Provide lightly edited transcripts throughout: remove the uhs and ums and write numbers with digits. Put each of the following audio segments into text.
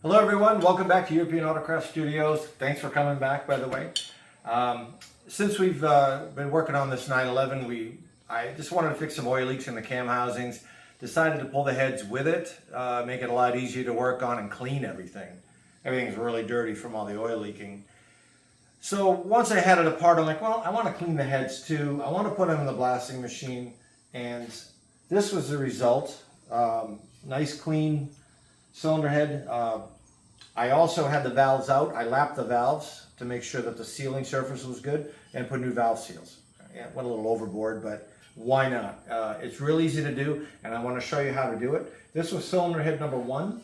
Hello everyone, welcome back to European Autocraft Studios. Thanks for coming back, by the way. Since we've been working on this 911, I just wanted to fix some oil leaks in the cam housings. Decided to pull the heads with it, make it a lot easier to work on and clean everything. Everything's really dirty from all the oil leaking. So once I had it apart, I'm like, well, I want to clean the heads too. I want to put them in the blasting machine, and this was the result. Nice clean cylinder head. I also had the valves out. I lapped the valves to make sure that the sealing surface was good and put new valve seals. Yeah, went a little overboard, but why not? It's real easy to do, and I want to show you how to do it. This was cylinder head number 1.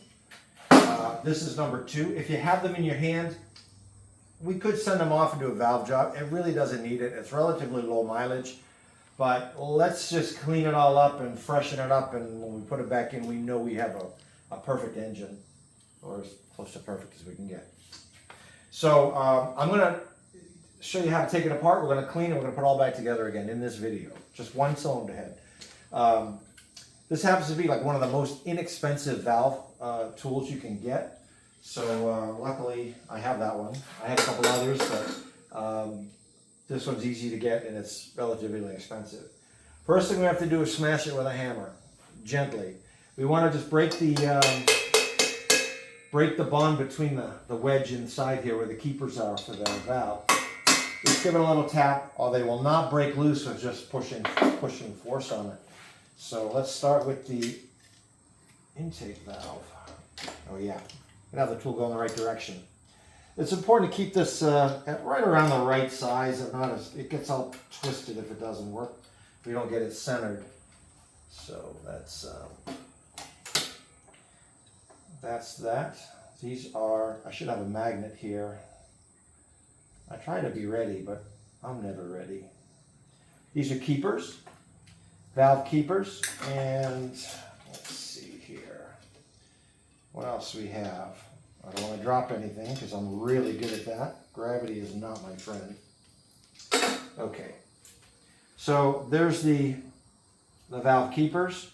This is number 2. If you have them in your hand, we could send them off and do a valve job. It really doesn't need it. It's relatively low mileage, but let's just clean it all up and freshen it up, and when we put it back in, we know we have a perfect engine, or as close to perfect as we can get. So I'm going to show you how to take it apart. We're going to clean it. We're going to put it all back together again in this video. Just one cylinder head. This happens to be like one of the most inexpensive valve tools you can get. So luckily I have that one. I have a couple others, but this one's easy to get and it's relatively inexpensive. First thing we have to do is smash it with a hammer, gently. We want to just break the bond between the wedge inside here where the keepers are for the valve. Just give it a little tap, or they will not break loose with just pushing force on it. So let's start with the intake valve. Oh yeah, you have the tool go in the right direction. It's important to keep this right around the right size. If not, it gets all twisted if it doesn't work. If we don't get it centered. So that's that. These are, I should have a magnet here. I try to be ready, but I'm never ready. These are keepers, valve keepers, and let's see here. What else we have? I don't want to drop anything because I'm really good at that. Gravity is not my friend. Okay, so there's the valve keepers,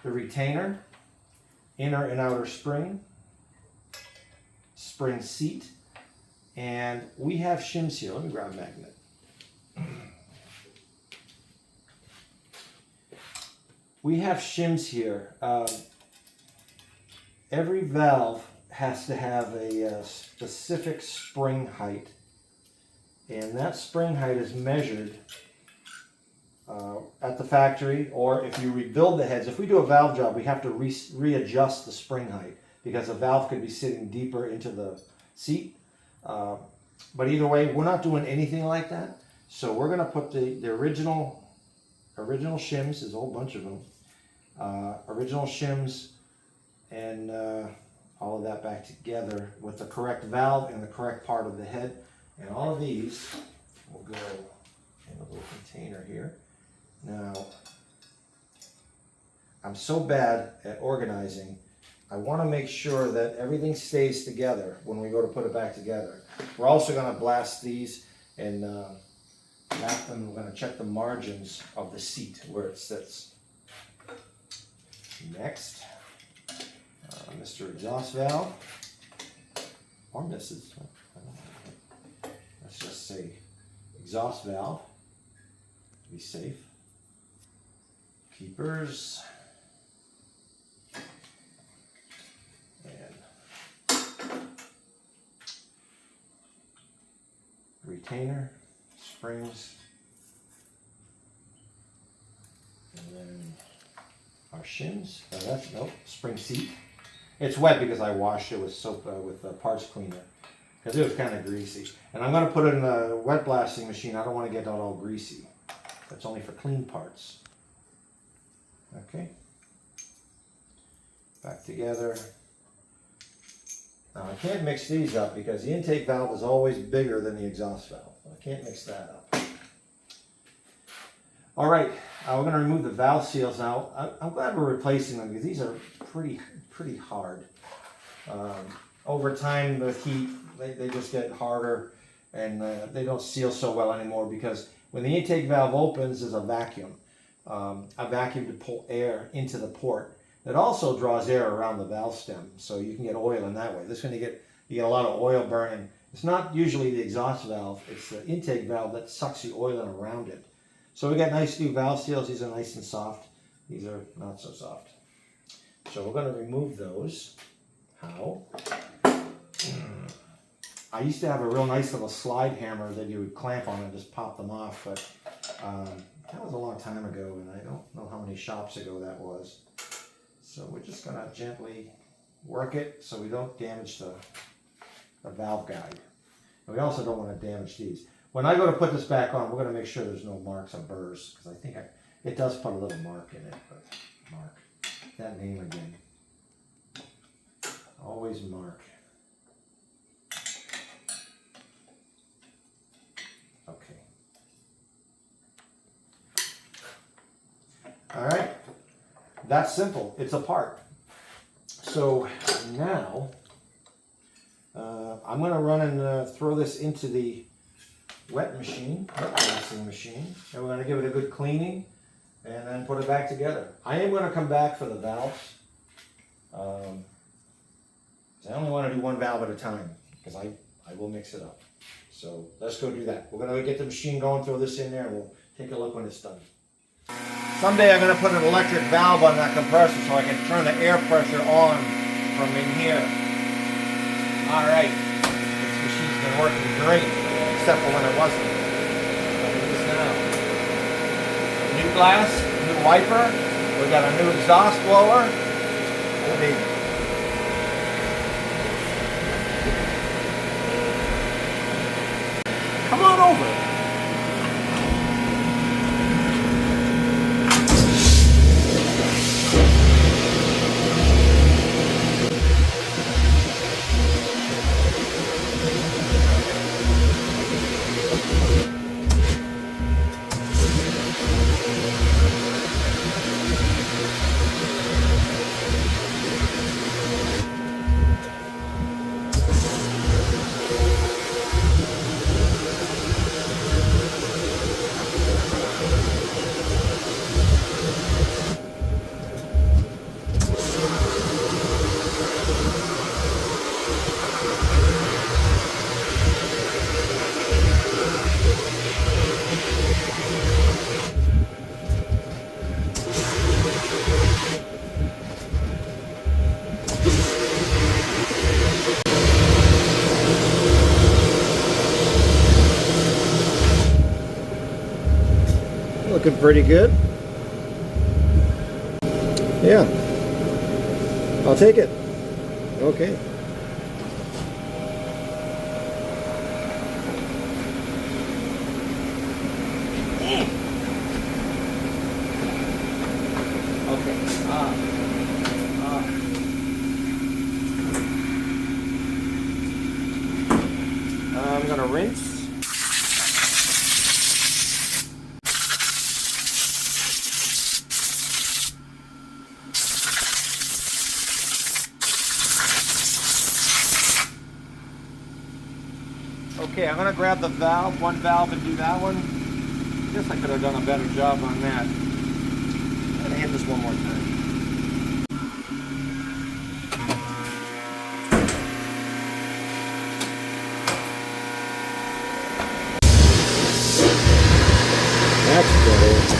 the retainer, inner and outer spring seat, and we have shims here. Let me grab a magnet. We have shims here. Every valve has to have a specific spring height, and that spring height is measured at the factory, or if you rebuild the heads. If we do a valve job, we have to readjust the spring height because the valve could be sitting deeper into the seat. But either way, we're not doing anything like that. So we're going to put the original shims, there's a whole bunch of them, original shims and all of that back together with the correct valve and the correct part of the head. And all of these will go in a little container here. Now, I'm so bad at organizing. I want to make sure that everything stays together when we go to put it back together. We're also going to blast these and map them. We're going to check the margins of the seat where it sits. Next, Mr. Exhaust Valve, or Mrs. Let's just say exhaust valve, to be safe. Keepers. Retainer, springs, and then our shims. Spring seat. It's wet because I washed it with soap with a parts cleaner because it was kind of greasy. And I'm going to put it in the wet blasting machine. I don't want to get that all greasy. That's only for clean parts. Okay. Back together. Now I can't mix these up because the intake valve is always bigger than the exhaust valve. I can't mix that up. All right, we're going to remove the valve seals now. I'm glad we're replacing them because these are pretty hard. Over time, the heat, they just get harder and they don't seal so well anymore because when the intake valve opens, there's a vacuum to pull air into the port. It also draws air around the valve stem, so you can get oil in that way. This one you get a lot of oil burning. It's not usually the exhaust valve, it's the intake valve that sucks the oil in around it. So we got nice new valve seals. These are nice and soft. These are not so soft. So we're going to remove those. How? I used to have a real nice little slide hammer that you would clamp on and just pop them off, but that was a long time ago, and I don't know how many shops ago that was. So we're just going to gently work it so we don't damage the valve guide. And we also don't want to damage these. When I go to put this back on, we're going to make sure there's no marks or burrs, because I think it does put a little mark in it, but Mark, that name again. Always Mark. Okay. All right. That's simple. It's a part. So now I'm going to run and throw this into the wet blasting machine, and we're going to give it a good cleaning and then put it back together. I am going to come back for the valves. I only want to do one valve at a time because I will mix it up. So let's go do that. We're going to get the machine going, throw this in there, and we'll take a look when it's done. Someday I'm going to put an electric valve on that compressor so I can turn the air pressure on from in here. All right, this machine's been working great, except for when it wasn't. Look at this now. New glass, new wiper, we got a new exhaust blower. Oh, baby. Come on over. Looking pretty good. Yeah. I'll take it. Okay. I'm going to rinse. Okay, I'm going to grab the valve, one valve, and do that one. I guess I could have done a better job on that. I'm going to hit this one more time. That's better.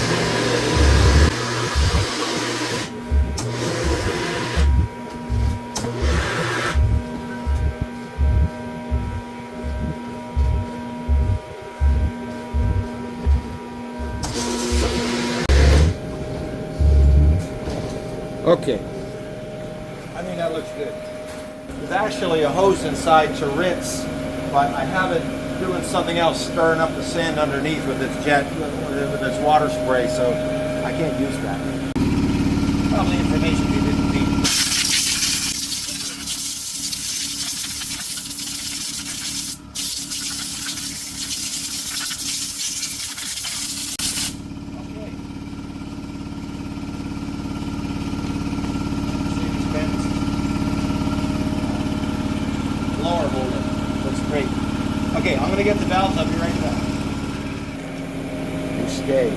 Okay, I think that looks good. There's actually a hose inside to rinse, but I have it doing something else, stirring up the sand underneath with its with its water spray, so I can't use that. Probably information you didn't need. Okay, I'm going to get the valves up. Be right back. You stay.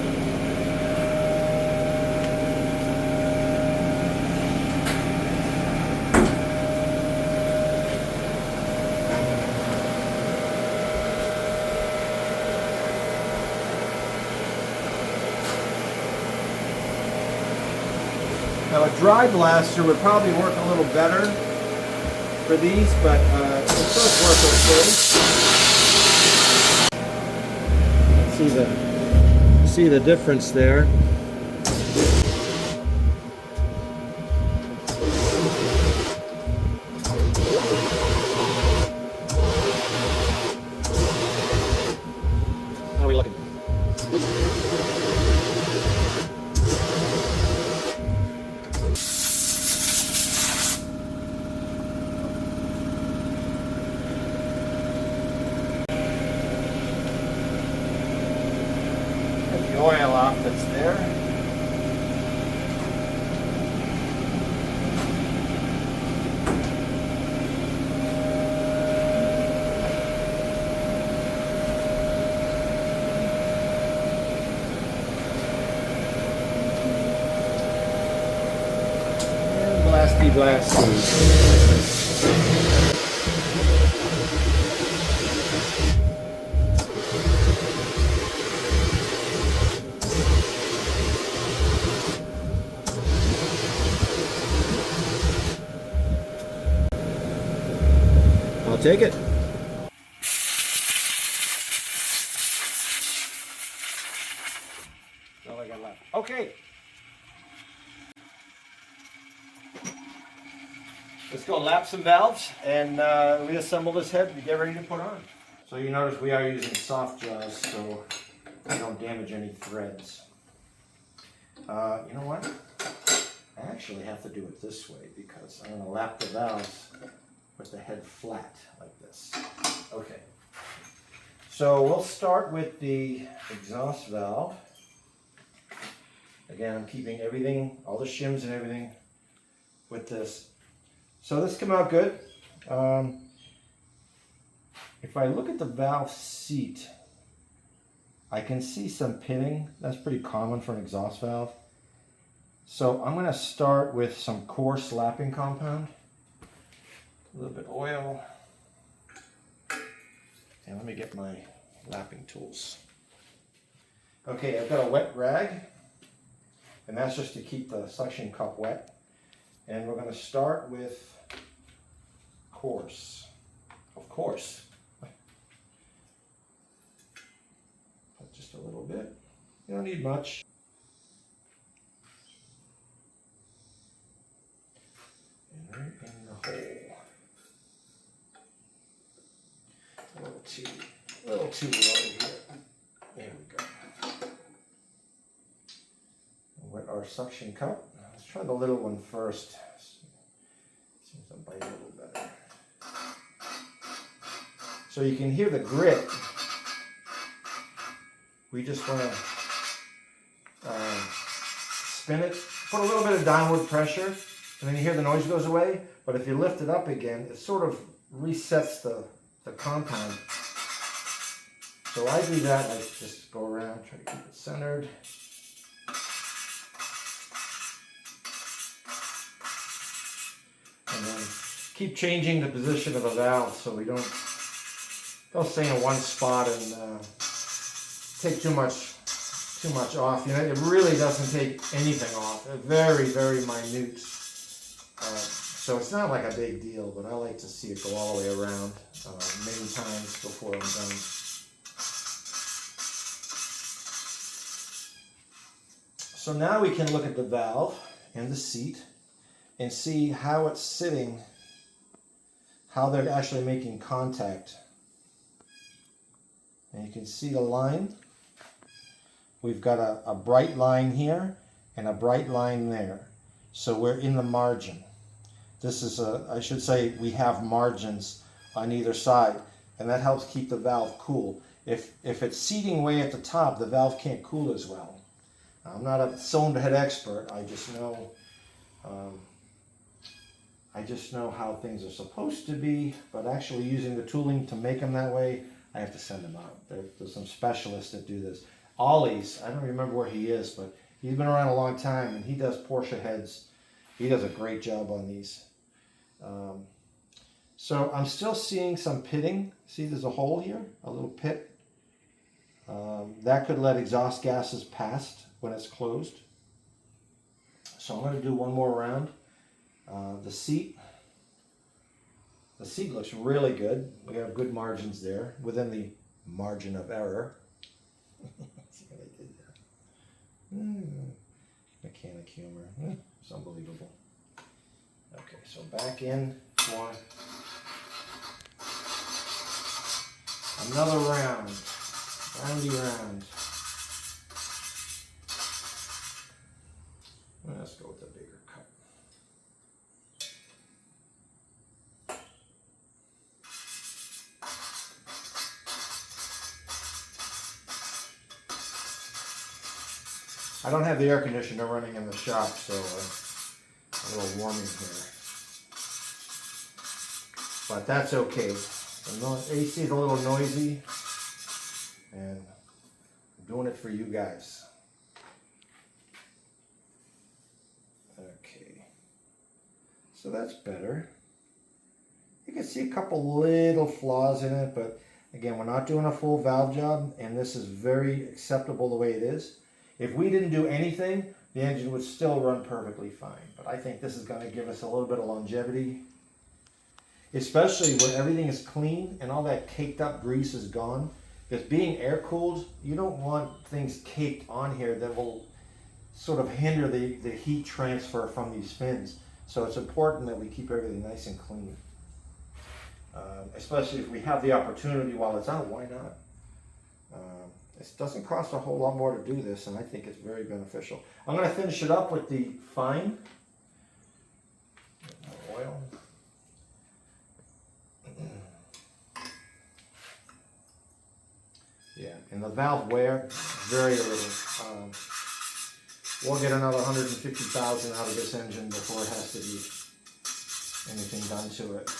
dry blaster would probably work a little better for these, but it does work okay. See the difference there. How are we looking? The oil off that's there. And blasty blasty. I'll take it. That's all I got left. Okay. Let's go lap some valves and reassemble this head and get ready to put on. So you notice we are using soft jaws so we don't damage any threads. You know what? I actually have to do it this way because I'm going to lap the valves with the head flat like this. Okay. So we'll start with the exhaust valve. Again, I'm keeping everything, all the shims and everything with this. So this came out good. If I look at the valve seat, I can see some pitting. That's pretty common for an exhaust valve. So I'm going to start with some coarse lapping compound. A little bit of oil. And let me get my lapping tools. Okay, I've got a wet rag. And that's just to keep the suction cup wet. And we're going to start with coarse. Of course. Put just a little bit. You don't need much. And right in the hole. A little too low here. There we go. Wet our suction cup. Let's try the little one first. Seems to bite a little better. So you can hear the grit. We just want to spin it, put a little bit of downward pressure, and then you hear the noise goes away. But if you lift it up again, it sort of resets the compound. So I do that. I just go around, try to keep it centered. And then keep changing the position of the valve so we don't stay in one spot and take too much off. You know, it really doesn't take anything off. It's very, very minute. So it's not like a big deal, but I like to see it go all the way around many times before I'm done. So now we can look at the valve and the seat and see how it's sitting, how they're actually making contact. And you can see the line. We've got a bright line here and a bright line there. So we're in the margin. This is I should say we have margins on either side, and that helps keep the valve cool. If it's seating way at the top, the valve can't cool as well. I'm not a cylinder head expert. I just know how things are supposed to be, but actually using the tooling to make them that way, I have to send them out. There's some specialists that do this. Ollie's, I don't remember where he is, but he's been around a long time, and he does Porsche heads. He does a great job on these. So I'm still seeing some pitting. See, there's a hole here, a little pit. That could let exhaust gases past when it's closed. So I'm going to do one more round. The seat looks really good. We have good margins there within the margin of error. See what I did there? Mechanic humor. It's unbelievable. Okay, so back in for another round. Roundy round. Let's go with the bigger cup. I don't have the air conditioner running in the shop, so a little warming here. But that's okay. The AC is a little noisy, and I'm doing it for you guys. Okay. So that's better. You can see a couple little flaws in it, but again, we're not doing a full valve job, and this is very acceptable the way it is. If we didn't do anything, the engine would still run perfectly fine. But I think this is going to give us a little bit of longevity, especially when everything is clean and all that caked up grease is gone. Because being air cooled, you don't want things caked on here that will sort of hinder the heat transfer from these fins. So it's important that we keep everything nice and clean. Especially if we have the opportunity while it's out, why not? It doesn't cost a whole lot more to do this, and I think it's very beneficial. I'm going to finish it up with the fine. Oil. Yeah, and the valve wear, very little. We'll get another 150,000 out of this engine before it has to be anything done to it.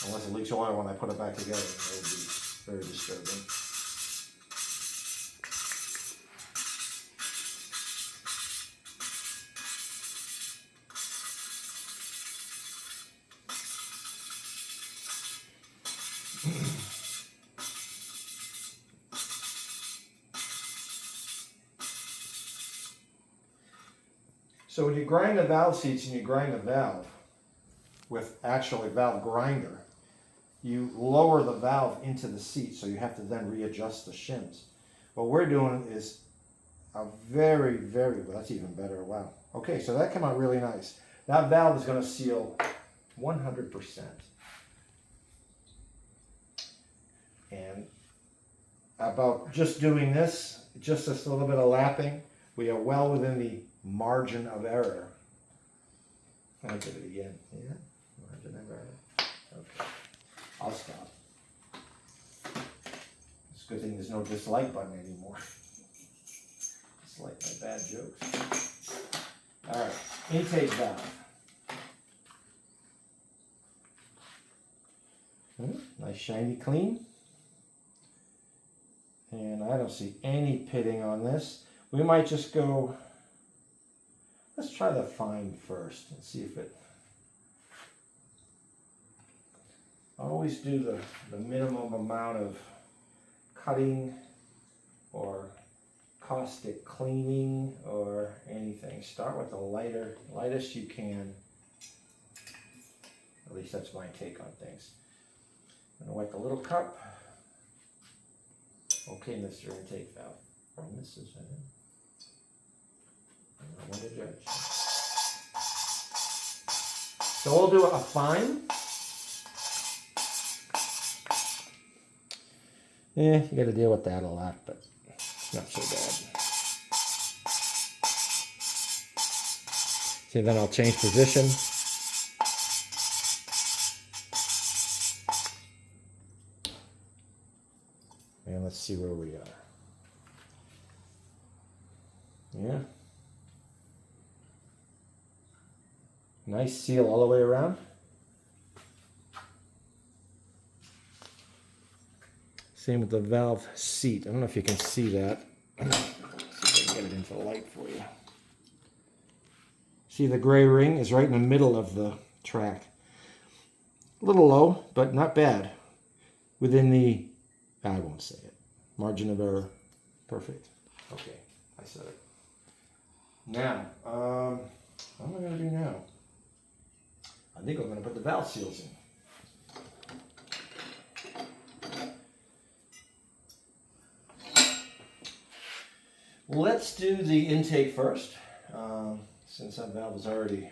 Unless it leaks oil when I put it back together, it would be very disturbing. So when you grind the valve seats and you grind the valve with actually valve grinder, you lower the valve into the seat, so you have to then readjust the shims. What we're doing is a very, well, that's even better. Wow. Okay, so that came out really nice. That valve is going to seal 100%. And about just doing this, just this little bit of lapping, we are well within the margin of error. I'll do it again. Yeah, margin of error. Okay, I'll stop. It's a good thing there's no dislike button anymore. Dislike my bad jokes. All right, intake valve. Nice shiny clean. And I don't see any pitting on this. We might just go, let's try the fine first and see if it, I always do the minimum amount of cutting or caustic cleaning or anything. Start with the lightest you can. At least that's my take on things. I'm gonna wet the little cup. Okay, Mr. Intake Valve. Or Mrs. I want to judge. So we'll do a fine. Yeah, you got to deal with that a lot, but it's not so bad. See, then I'll change position. And let's see where we are. Yeah. Nice seal all the way around. Same with the valve seat. I don't know if you can see that. Let's see if I can get it into the light for you. See, the gray ring is right in the middle of the track. A little low, but not bad. Within the, I won't say it, margin of error. Perfect. Okay, I said it. Now, what am I going to do now? I think I'm going to put the valve seals in. Let's do the intake first, since that valve is already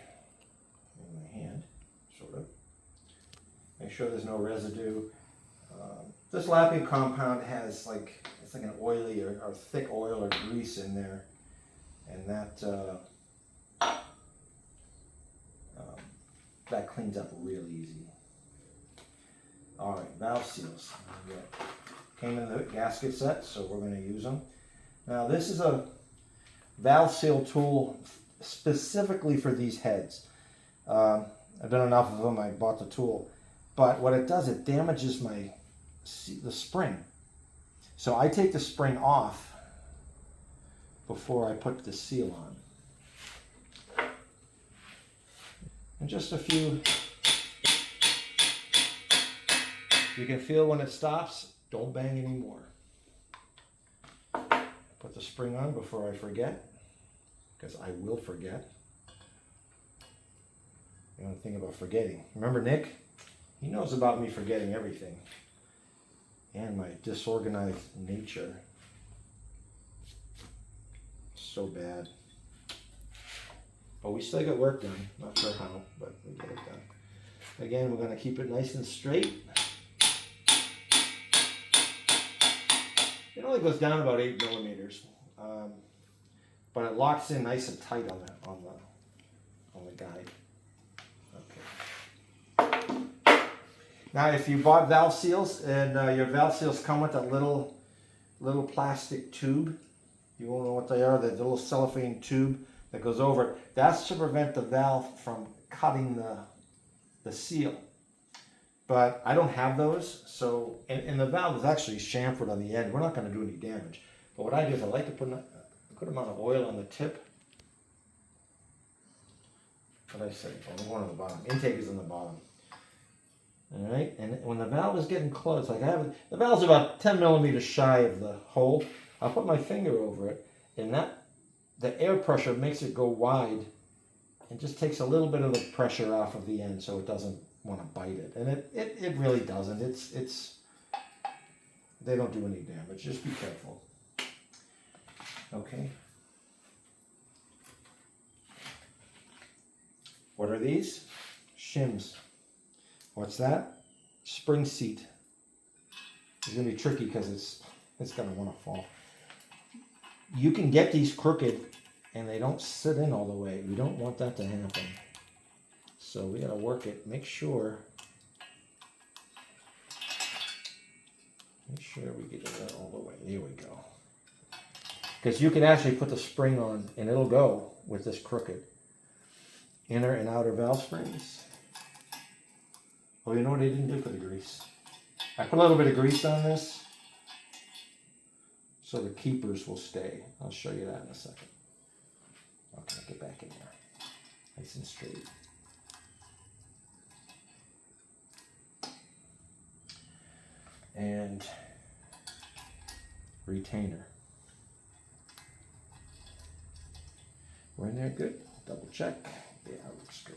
in my hand, sort of. Make sure there's no residue. This lapping compound has it's like an oily or thick oil or grease in there, and that cleans up real easy. All right, valve seals. Came in the gasket set, so we're going to use them. Now this is a valve seal tool specifically for these heads. I've done enough of them, I bought the tool. But what it does, it damages the spring. So I take the spring off before I put the seal on. And just a few, you can feel when it stops, don't bang anymore. Put the spring on before I forget, because I will forget. The only thing about forgetting. Remember Nick? He knows about me forgetting everything. And my disorganized nature. So bad. But we still get work done. Not sure how, but we get it done. Again, we're going to keep it nice and straight. It only goes down about 8 millimeters, but it locks in nice and tight on the guide. Okay. Now, if you bought valve seals and your valve seals come with a little plastic tube, you won't know what they are. The little cellophane tube that goes over it. That's to prevent the valve from cutting the seal. But I don't have those, so, and the valve is actually chamfered on the end. We're not going to do any damage. But what I do is I like to put a good amount of oil on the tip. What did I say? Oh, the one on the bottom. Intake is on the bottom. All right, and when the valve is getting close, the valve's about 10 millimeters shy of the hole. I'll put my finger over it, and the air pressure makes it go wide and just takes a little bit of the pressure off of the end so it doesn't want to bite it. And it really doesn't. They don't do any damage. Just be careful. Okay. What are these? Shims. What's that? Spring seat. It's going to be tricky because it's going to want to fall. You can get these crooked and they don't sit in all the way. We don't want that to happen. So we got to work it. Make sure we get it all the way. There we go. Because you can actually put the spring on and it'll go with this crooked. Inner and outer valve springs. Oh, you know what I didn't do for the grease? I put a little bit of grease on this so the keepers will stay. I'll show you that in a second. Okay, get back in there. Nice and straight. And retainer. We're in there good. Double check. Yeah, it looks good.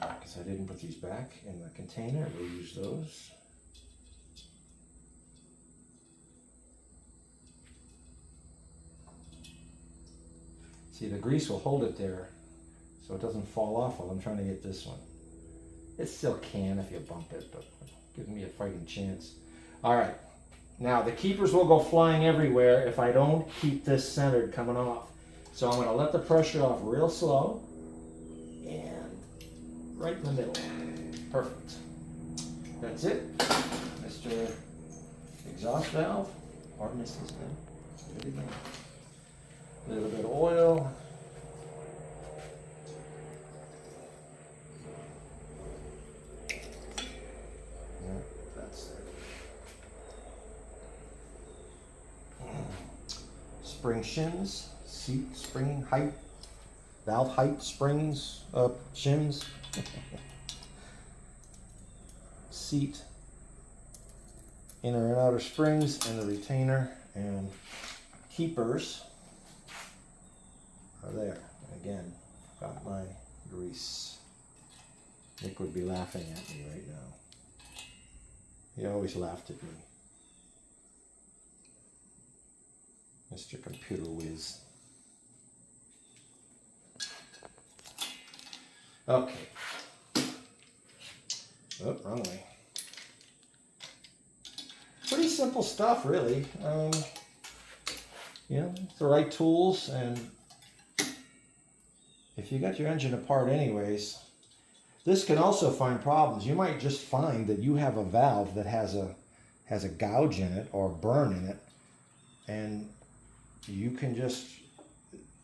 Because I didn't put these back in the container, we'll use those. See, the grease will hold it there so it doesn't fall off while I'm trying to get this one. It still can if you bump it, but give me a fighting chance. All right, now the keepers will go flying everywhere if I don't keep this centered coming off. So I'm going to let the pressure off real slow and right in the middle. Perfect. That's it. Mr. Exhaust valve, or Mrs. Do it again. A little bit of oil. Yeah, that's it. Spring shims, seat spring height. valve height springs, shims, seat, inner and outer springs, and the retainer and keepers are there. Again, got my grease. Nick would be laughing at me right now. He always laughed at me. Mr. Computer Whiz. Okay. Oh, wrong way. Pretty simple stuff, really. You know, the right tools, and if you got your engine apart anyways, this can also find problems. You might just find that you have a valve that has a gouge in it or a burn in it, and you can just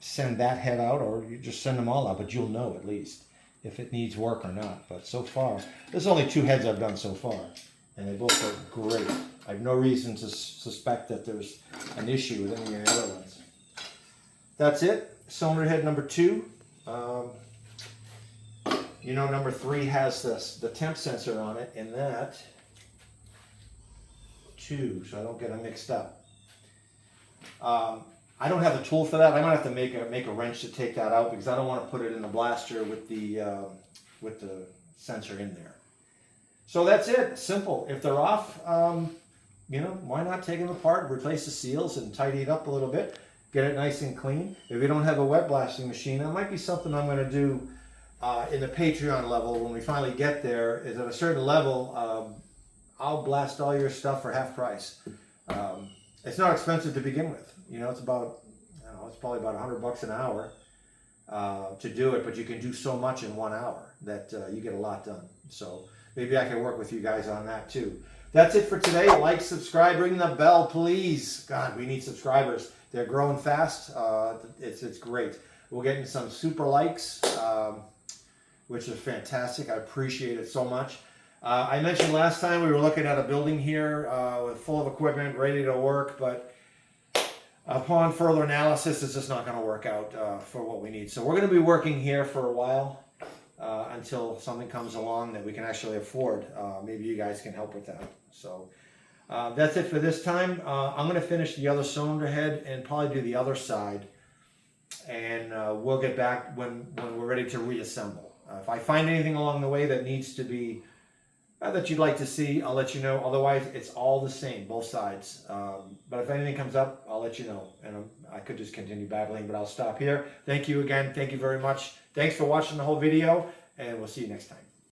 send that head out, or you just send them all out, but you'll know at least if it needs work or not. But so far, there's only 2 heads I've done so far, and they both look great. I have no reason to suspect that there's an issue with any of the other ones. That's it. Cylinder head number 2. You know, number 3 has the temp sensor on it, and that 2, so I don't get them mixed up. I don't have the tool for that. I might have to make a wrench to take that out, because I don't want to put it in the blaster with the sensor in there. So that's it. Simple. If they're off, you know, why not take them apart, replace the seals, and tidy it up a little bit, get it nice and clean. If you don't have a wet blasting machine, that might be something I'm going to do in the Patreon level when we finally get there. Is at a certain level, I'll blast all your stuff for half price. It's not expensive to begin with. You know, it's about, I don't know, it's probably about $100 an hour to do it, but you can do so much in 1 hour that you get a lot done. So maybe I can work with you guys on that too. That's it for today. Like, subscribe, ring the bell, please. God, we need subscribers. They're growing fast. It's great. We're getting some super likes, which is fantastic. I appreciate it so much. I mentioned last time we were looking at a building here full of equipment, ready to work, but upon further analysis, it's just not going to work out for what we need. So we're going to be working here for a while until something comes along that we can actually afford. Maybe you guys can help with that. So that's it for this time. I'm going to finish the other cylinder head and probably do the other side, and we'll get back when we're ready to reassemble. If I find anything along the way that needs to be that you'd like to see, I'll let you know. Otherwise, it's all the same, both sides. But if anything comes up, I'll let you know. And I could just continue battling, but I'll stop here. Thank you again. Thank you very much. Thanks for watching the whole video, and we'll see you next time.